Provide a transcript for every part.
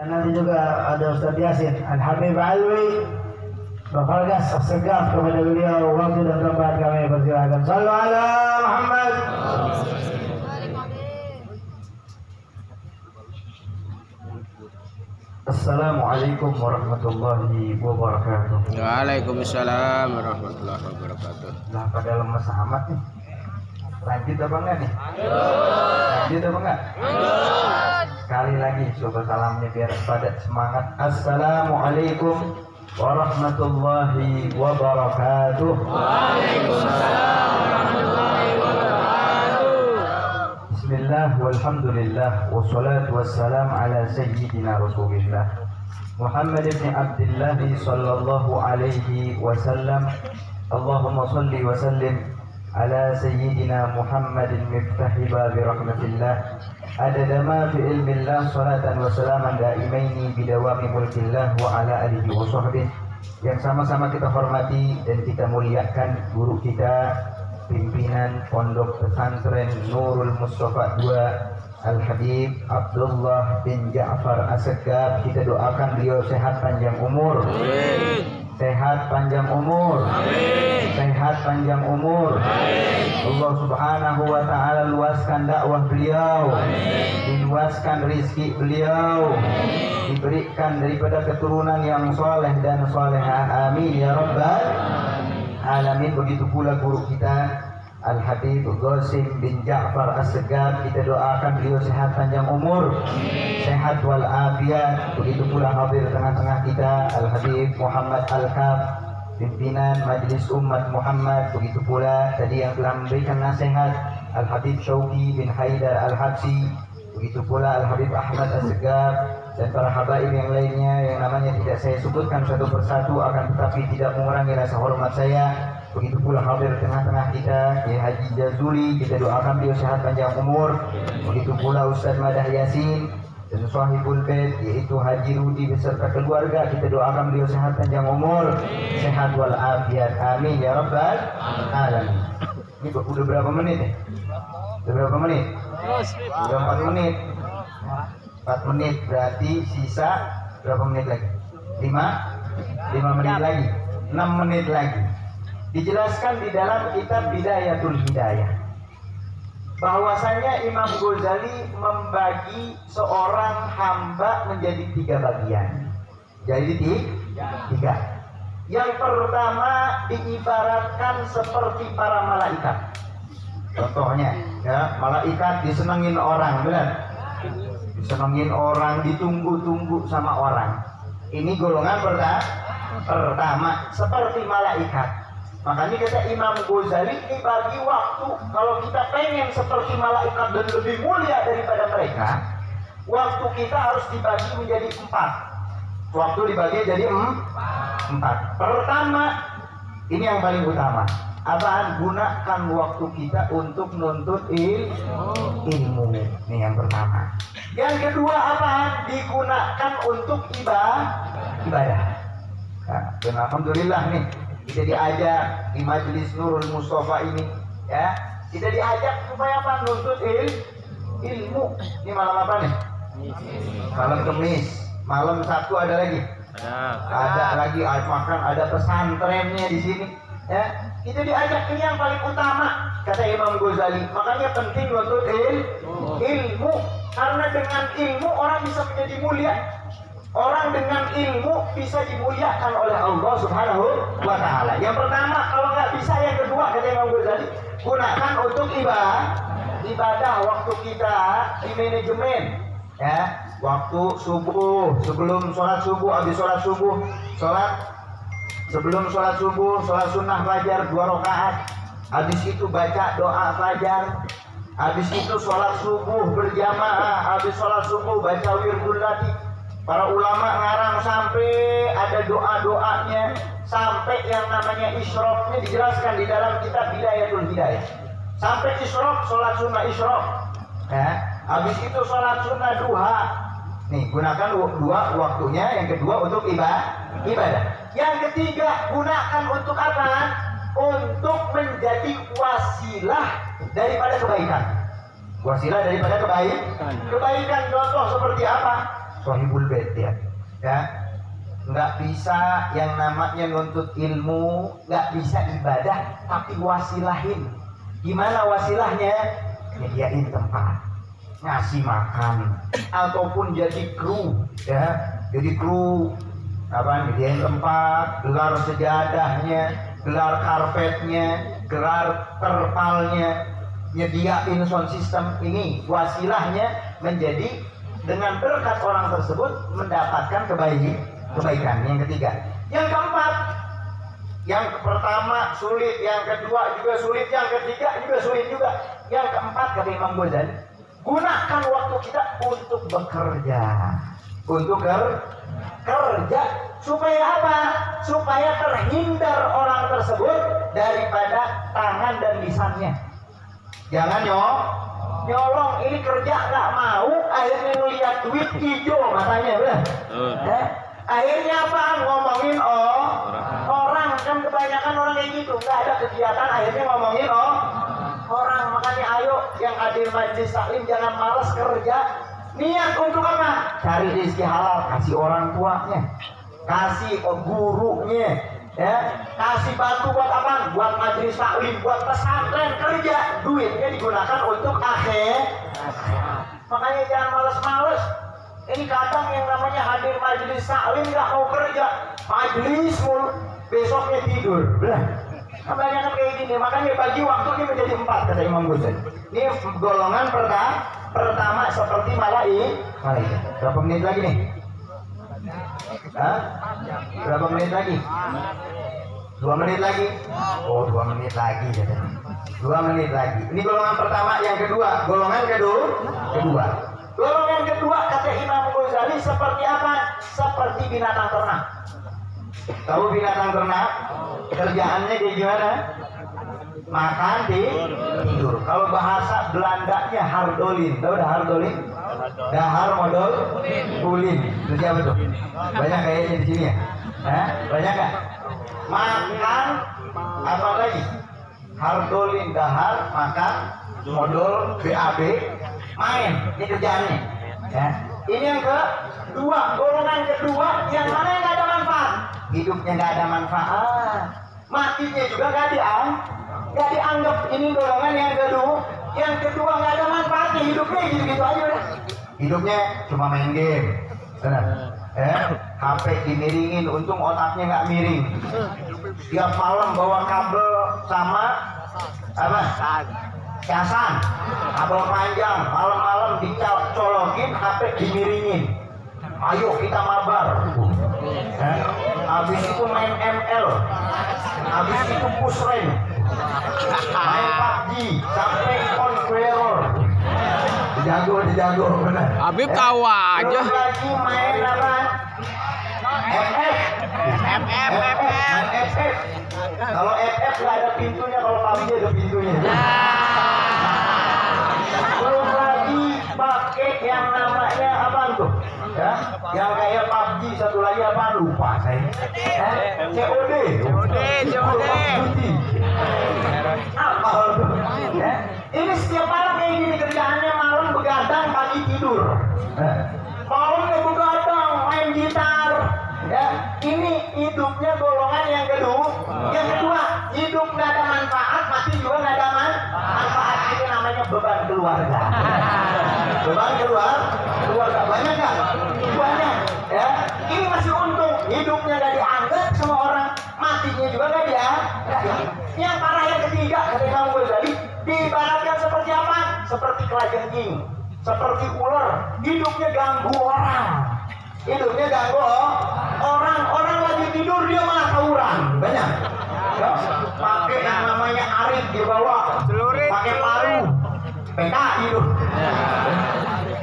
Dan nanti juga ada Ustaz Yasin Al-Habib Alwi Bafargas segaf kepada beliau. Waktu dan tempat kami persilahkan. Sallu ala Muhammad. Assalamualaikum warahmatullahi wabarakatuh. Waalaikumsalam warahmatullahi wabarakatuh. Nah, pada lemes amat nih. Lanjut apa enggak nih? Lanjut apa enggak? Sekali lagi coba salamnya biar padat semangat. Assalamualaikum warahmatullahi wabarakatuh. Waalaikumsalam warahmatullahi wabarakatuh. Bismillah walhamdulillah wassalatu wassalam ala sayyidina Rasulillah Muhammad ibn Abdullah sallallahu alaihi wasallam. Allahumma salli wa sallim ala sayyidina Muhammadin miftahi babi rahmatillah adada ma fi ilmillah salatan wa salaman daimaini bidawami mulkillah wa ala alihi wa sahbihi. Yang sama-sama kita hormati dan kita muliakan guru kita, pimpinan Pondok Pesantren Nurul Mustafa II Al-Habib Abdullah bin Ja'far As-Segaf. Kita doakan beliau sehat panjang umur. Amin. Sehat panjang umur. Amin. Sehat panjang umur. Amin. Allah Subhanahu wa taala luaskan dakwah beliau. Amin. Diluaskan rizki beliau. Amin. Diberikan daripada keturunan yang soleh dan solehah. Amin ya rabbal alamin. Begitu pula guru kita Al-Habib Qasim bin Ja'far As-Segaf. Kita doakan beliau sehat panjang umur. Amin. Sehat wal afiat. Begitu pula hadir tengah-tengah kita Al-Habib Muhammad Al-Kaf, pimpinan Majelis Umat Muhammad. Begitu pula tadi yang telah memberikan nasihat Al-Habib Syauqi bin Haidar Al-Habsi. Begitu pula Al-Habib Ahmad As-Segaf dan para habaib yang lainnya yang namanya tidak saya sebutkan satu persatu, akan tetapi tidak mengurangi rasa hormat saya. Begitu pula hadir tengah-tengah kita Kiai Haji Jazuli. Kita doakan beliau sehat panjang umur. Begitu pula Ustaz Madah Yasin dan Sahibul Bait yaitu Haji Rudi beserta keluarga. Kita doakan beliau sehat panjang umur, sehat wal afiat. Amin ya rabbal alamin. Ini udah berapa menit ya? Udah berapa menit? Udah 4 menit. 4 menit berarti sisa berapa menit lagi? 5 menit lagi. 6 menit lagi. Dijelaskan di dalam kitab Bidayatul Hidayah bahwasanya Imam Ghazali membagi seorang hamba menjadi 3 bagian. Jadi 3. Yang pertama diibaratkan seperti para malaikat. Contohnya, ya, malaikat disenengin orang, benar? Disenengin orang, ditunggu-tunggu sama orang. Ini golongan pertama seperti malaikat. Makanya kata Imam Ghazali, ini bagi waktu kalau kita pengen seperti malaikat dan lebih mulia daripada mereka, waktu kita harus dibagi menjadi 4. Waktu dibagi jadi 4. Pertama, ini yang paling utama. Apaan? Gunakan waktu kita untuk menuntut ilmu. Ini yang pertama. Yang kedua apaan? Digunakan untuk ibadah. Nah, dan alhamdulillah nih, kita diajak di Majelis Nurul Mustafa ini, ya, kita diajak supaya apa? Nuntut ilmu. Ini malam apa nih? Malam Kemis. Malam Sabtu ada lagi? Ada lagi makan, ada pesantrennya di sini. Ya, kita diajak, ini yang paling utama kata Imam Ghazali. Makanya penting nuntut ilmu, karena dengan ilmu orang bisa menjadi mulia. Orang dengan ilmu bisa dimuliakan oleh Allah Subhanahu wa taala. Yang pertama, kalau nggak bisa, yang kedua kata Imam Ghazali, gunakan untuk ibadah. Waktu kita di manajemen, ya, waktu subuh, sebelum sholat subuh, habis sholat subuh, sebelum sholat subuh, sholat sunnah fajar 2 rakaat, habis itu baca doa fajar, habis itu sholat subuh berjamaah, habis sholat subuh baca wirdul latih. Para ulama ngarang sampai ada doa-doanya, sampai yang namanya isyrofnya dijelaskan di dalam kitab Bidayatul Hidayah. Sampai isyrok, sholat sunnah isyrok, ya. Habis itu sholat sunnah duha. Nih, gunakan 2 waktunya. Yang kedua untuk ibadah. Yang ketiga, gunakan untuk apa? Untuk menjadi wasilah daripada kebaikan. Wasilah daripada kebaikan. Contoh seperti apa? Sohibul bait ya. Nggak bisa yang namanya nuntut ilmu, nggak bisa ibadah, tapi wasilahin. Gimana wasilahnya? Nyediain tempat, ngasih makan, ataupun jadi kru ya. Jadi kru nyediain tempat, gelar sejadahnya, gelar karpetnya, gelar terpalnya, nyediain sound system. Ini wasilahnya menjadi dengan berkat orang tersebut mendapatkan kebaikan. Yang ketiga. Yang keempat, yang pertama sulit, yang kedua juga sulit, yang ketiga juga sulit juga. Yang keempat kata Imam Ghazali, gunakan waktu kita untuk bekerja. Untuk kerja supaya apa? Supaya terhindar orang tersebut daripada tangan dan lisannya. Jangan nyolong, ini kerja nggak mau, akhirnya ngeliat duit hijau matanya, bener? Akhirnya apa? Ngomongin orang, kan kebanyakan orang kayak gitu, nggak ada kegiatan, akhirnya ngomongin orang. Makanya ayo yang hadir majelis taklim jangan malas kerja. Niat untuk apa? Cari rezeki halal, kasih orang tuanya, kasih gurunya, ya, kasih bantu buat apa? Buat majelis taklim, buat pesantren, kerja, duitnya digunakan untuk akhir. Makanya jangan males-males. Ini kadang yang namanya hadir majelis taklim nggak mau kerja, majelis mulu, besoknya tidur. Kebanyakan kayak gini, makanya bagi waktu ini menjadi 4 kata Imam Ghazali. Ini golongan pertama seperti malaikat. Berapa menit lagi nih? Berapa menit lagi? 2 menit lagi? Oh, 2 menit lagi katanya. 2 menit lagi. Ini golongan pertama. Yang kedua, golongan kedua. Golongan kedua kata Imam Ghazali seperti apa? Seperti binatang ternak. Tahu binatang ternak? Kerjaannya kayak gimana? Makan, tidur. Kalau bahasa Belandanya hardolin. Tahu dah hardolin? Dahar modal kulin. Itu siapa tuh? Banyak kayaknya di sini ya? Banyak nggak? Makan apa lagi? Hardolin, dahar, makan, modal, BAB, main. Ini kerjaannya. Ya. Ini yang kedua, golongan kedua, yang mana yang nggak ada manfaat? Hidupnya nggak ada manfaat, matinya juga nggak dianggap. Ini golongan yang kedua. Yang kedua nggak ada manfaatnya, hidupnya gitu-gitu aja udah. Hidupnya cuma main game, benar? HP dimiringin, untung otaknya nggak miring. Tiap malam bawa kabel sama apa? Casan, kabel panjang, malam-malam dicolokin, HP dimiringin. Ayo kita mabar. Habis itu main ML, habis itu push rank, main PUBG sampai Conqueror. Dijago benar. Habib tahu aja. Lagi main apa? FF. Kalau FF nggak ada pintunya, kalau PUBG ada pintunya. Belum lagi pakai yang namanya apa tuh? Ya, yang kayak PUBG, satu lagi apa lupa saya. COD. Apa tuh? Ini setiap malam kayak gini kerjaannya, malam begadang, pagi tidur. Malamnya begadang, main gitar. Ya, ini hidupnya golongan yang kedua. Yang kedua, hidup nggak ada manfaat, mati juga nggak ada manfaat. Itu namanya beban keluarga. Beban keluarga banyak nggak? Banyak. Ya, ini masih untung, hidupnya nggak dianggap sama orang, matinya juga nggak dianggap. Yang parah yang ketiga, kata Imam Ghazali, diibaratkan seperti apa? Seperti kelajengking, seperti ular, hidupnya ganggu orang. Hidupnya ganggu orang lagi tidur dia malah tawuran. Banyak. Ya, pakai yang namanya arit dibawa, pakai paru, PKI itu.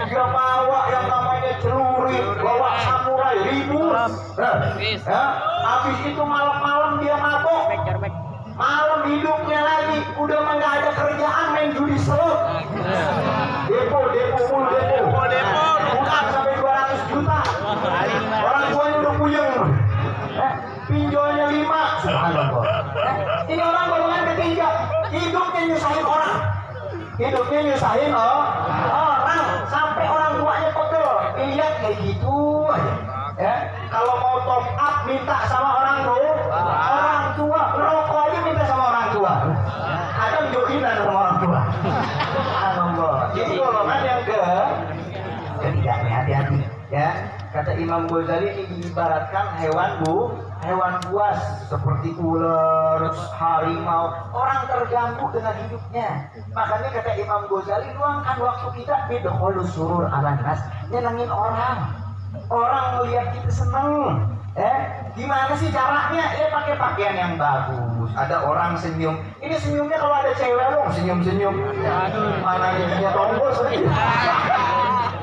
Dia bawa yang namanya celurit, bawa samurai ribut. Ya, habis itu malam-malam dia mabok. Malam hidupnya lagi udah nggak ada kerjaan, main judi slot. Depo. Bukan sampai 200 juta. Orang tuanya udah puyeng. Pinjolnya 5. Subhanallah. Ini orang golongan ketiga, hidupnya nyusahin orang. Orang sampai orang tuanya pegel. Lihat kayak gitu minta sama orang tua, ngerokok aja minta sama orang tua. Ada jokinan sama orang tua. Subhanallah. Jadi golongan yang ketiga nih, hati-hati ya. Kata Imam Ghazali ini diibaratkan hewan buas seperti ular, harimau, orang terganggu dengan hidupnya. Makanya kata Imam Ghazali, luangkan waktu kita bidkhulus surur ala nas, nyenengin orang. Orang melihat kita seneng. Gimana sih caranya? Pakai pakaian yang bagus. Ada orang senyum. Ini senyumnya kalau ada cewek dong, senyum-senyum. Mana giginya tombol sih.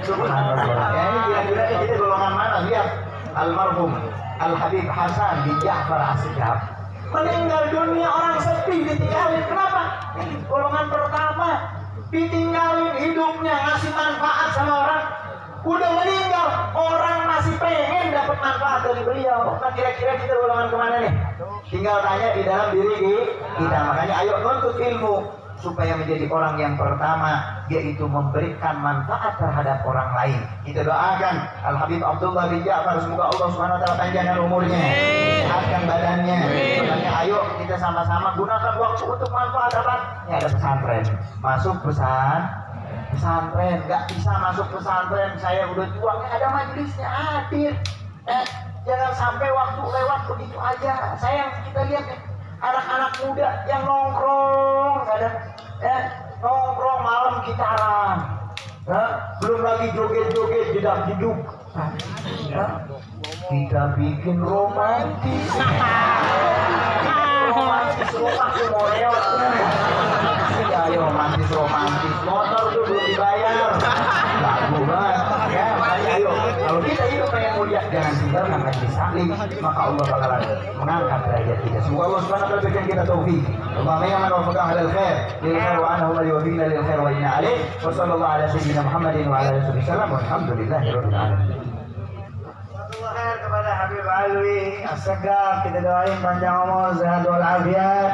Subhanallah. Ini kira-kira kita golongan mana? Lihat almarhum Al-Habib Hasan bin Ja'far As-Segaf. Meninggal dunia orang sepi, ditinggalin. Kenapa? Ini golongan pertama. Ditinggalin hidupnya, ngasih manfaat sama orang. Udah meninggal, orang masih pengen dapat manfaat dari beliau. Nah, kira-kira kita golongan kemana nih? Tinggal tanya di dalam diri kita. Makanya ayo nuntut ilmu supaya menjadi orang yang pertama, yaitu memberikan manfaat terhadap orang lain. Kita doakan Al-Habib Abdullah bin Ja'far, semoga Allah Subhanahu wa taala panjangkan umurnya, sehatkan badannya. Makanya ayo kita sama-sama gunakan waktu untuk manfaat apa? Ini ada pesantren. Masuk pesantren, nggak bisa masuk pesantren, saya udah juang, ada majelisnya, hadir. Jangan sampai waktu lewat begitu aja. Sayang, kita lihat nih, anak-anak muda yang nongkrong, nongkrong malam gitaran, belum lagi joget-joget, jedak-jeduk. Kita bikin romantis, rumah mau lewat. Ayo romantis, motor tuh belum dibayar, lagu banget ya. Ayo, kalau kita hidup pengen mulia, jangan tinggalkan majlis taklim, maka Allah bakalan mengangkat derajat kita. Semoga Allah Subhanahu wa taala berikan kita taufik. Allahumma ya man wafaqana alal khair lil khair wa anahu wa yuwaffiqna lil khair wa inna alaih. Wa sallallahu ala sayyidina Muhammadin wa ala alihi wasallam. Walhamdulillahirabbil alamin. Kepada Habib Alwi As-Segaf kita doain panjang umur, sehat walafiat.